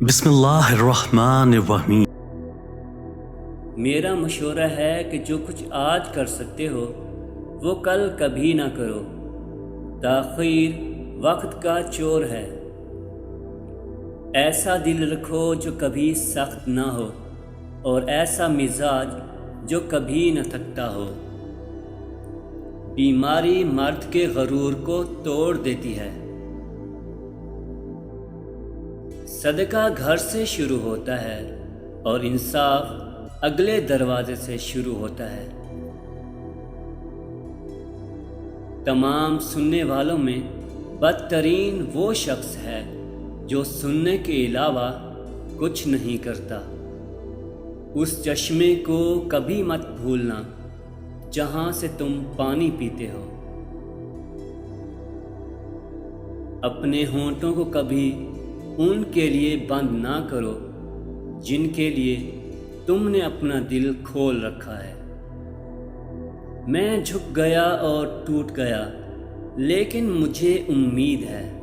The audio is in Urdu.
بسم اللہ الرحمن الرحیم۔ میرا مشورہ ہے کہ جو کچھ آج کر سکتے ہو وہ کل کبھی نہ کرو، تاخیر وقت کا چور ہے۔ ایسا دل رکھو جو کبھی سخت نہ ہو، اور ایسا مزاج جو کبھی نہ تھکتا ہو۔ بیماری مرد کے غرور کو توڑ دیتی ہے۔ صدقہ گھر سے شروع ہوتا ہے اور انصاف اگلے دروازے سے شروع ہوتا ہے۔ تمام سننے والوں میں بدترین وہ شخص ہے جو سننے کے علاوہ کچھ نہیں کرتا۔ اس چشمے کو کبھی مت بھولنا جہاں سے تم پانی پیتے ہو۔ اپنے ہونٹوں کو کبھی ان کے لیے بند نہ کرو جن کے لیے تم نے اپنا دل کھول رکھا ہے۔ میں جھک گیا اور ٹوٹ گیا، لیکن مجھے امید ہے۔